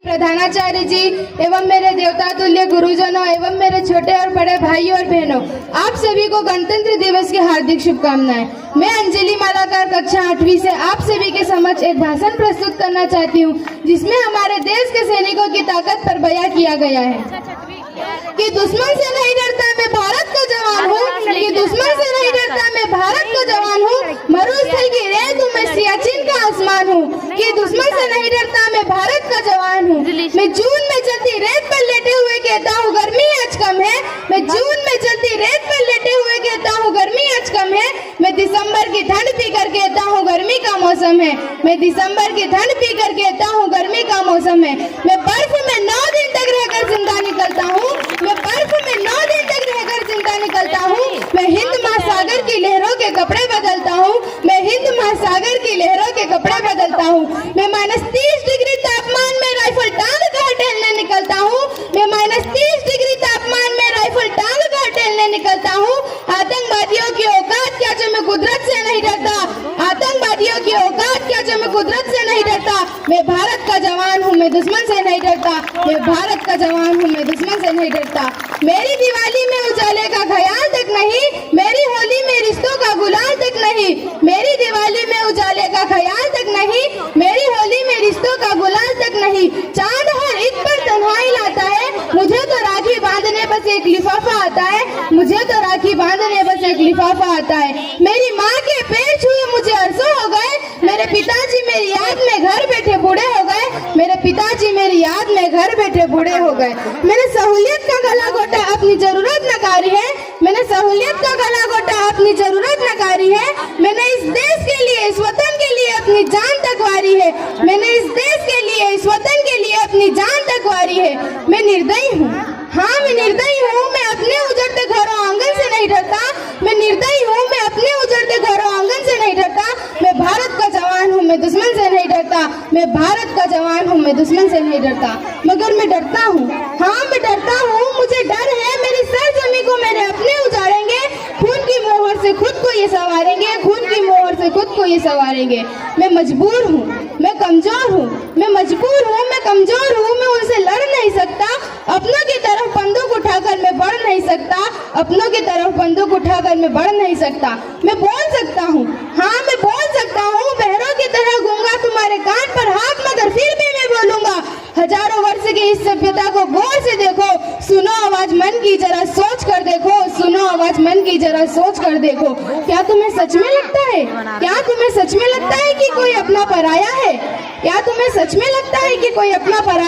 प्रधानाचार्य जी एवं मेरे देवता तुल्य गुरुजनों एवं मेरे छोटे और बड़े भाइयों और बहनों, आप सभी को गणतंत्र दिवस की हार्दिक शुभकामनाएं। मैं अंजलि मालाकार कक्षा 8वीं से आप सभी के समक्ष एक भाषण प्रस्तुत करना चाहती हूं, जिसमें हमारे देश के सैनिकों की ताकत पर बयां किया गया है कि दुश्मन से नहीं डरता मैं भारत का जवान हूँ, कि दुश्मन से नहीं डरता मैं भारत का जवान हूँ, मरुस्थल की रेत हूँ मैं सियाचिन का आसमान हूँ, कि दुश्मन से नहीं डरता मैं भारत का जवान हूँ। मैं जून में चलती रेत पर लेटे हुए कहता हूँ गर्मी आज कम है, मैं जून में चलती रेत पर लेटे हुए कहता हूँ गर्मी आज कम है, मैं दिसंबर की ठंड पी कर कहता हूँ गर्मी का मौसम है, मैं दिसंबर की ठंड पी कर कहता हूँ गर्मी का मौसम है। मैं बर्फ में 9 दिन तक रहकर जिंदा निकलता हूँ, मैं बर्फ में 9 दिन तक रहकर जिंदा निकलता हूँ, मैं हिंद महासागर की लहरों के कपड़े बदलता हूँ, मैं हिंद महासागर की लहरों के कपड़े बदलता हूँ, मैं -30 डिग्री तापमान में राइफल टांग कर टहलने निकलता हूँ, मैं -30 डिग्री तापमान में राइफल टांग कर टहलने निकलता हूँ। आतंकवादियों की औकात क्या जो मैं कुदरत से नहीं डरता, आतंकवादियों की औकात क्या जो मैं कुदरत से नहीं डरता, मैं भारत का जवान हूँ मैं दुश्मन से नहीं डरता, मैं भारत का जवान हूँ मैं दुश्मन से नहीं डरता। मेरी दिवाली में उजाले का ख्याल तक नहीं, मेरी होली में रिश्तों का गुलाल तक नहीं, मेरी दिवाली में उजाले का ख्याल तक नहीं, मेरी होली में रिश्तों का गुलाल तक नहीं। चांद हर ईद पर तन्हाई लाता है, मुझे तो राखी बांधने बस एक लिफाफा आता है, मुझे तो राखी बांधने बस एक लिफाफा आता है। मेरी माँ के पैर छुए मुझे अरसों हो गए, मेरे पिताजी मेरी याद में घर बैठे बूढ़े हो गए, मेरे पिताजी मेरी याद में घर बैठे बूढ़े हो गए। मैंने सहूलियत का गला घोटा अपनी जरूरत नकारी है, मैंने सहूलियत का गला घोटा अपनी जरूरत नकारी है, मैंने इस देश के लिए इस वतन के लिए अपनी जान तक वारी है, मैंने इस देश के लिए इस वतन के लिए अपनी जान तक वारी है। मैं निर्दयी हूँ, हाँ मैं निर्दयी हूँ, मैं अपने उजड़ते घरों आंगन से नहीं डरता, मैं निर्दयी हूँ, मैं अपने उजड़ते घरों आंगन से नहीं डरता, मैं भारत का जवान हूँ मैं दुश्मन से नहीं डरता, मैं भारत का जवान हूँ मैं दुश्मन से नहीं डरता। मगर मैं डरता हूँ, हाँ मैं डरता हूँ, मुझे डर है मेरी सरजमी को मेरे अपने उजाड़ेंगे, खून की मोहर से खुद को ये सवारेंगे, खून की मोहर से खुद को ये सवारेंगे। मैं मजबूर हूँ, मैं कमजोर हूँ, मैं मजबूर हूँ, मैं कमजोर हूँ, मैं उनसे लड़ नहीं सकता, अपनों की तरफ बंदूक उठाकर मैं बढ़ नहीं सकता, अपनों की तरफ बंदूक उठाकर मैं बढ़ नहीं सकता। मैं बोल सकता हूँ, हाँ मैं बोल सकता हूँ, बहरों की तरह गूंगा तुम्हारे कान पर हाथ मगर फिर भी मैं बोलूंगा। हजारों वर्ष की इस सभ्यता को गौर से देखो, सुनो आवाज मन की जरा सोच कर देखो, सुनो आवाज मन की जरा सोच कर देखो। क्या तुम्हें सच में लगता है, क्या तुम्हें सच में लगता है कि कोई अपना पराया है, क्या तुम्हें सच में लगता है कि कोई अपना पराया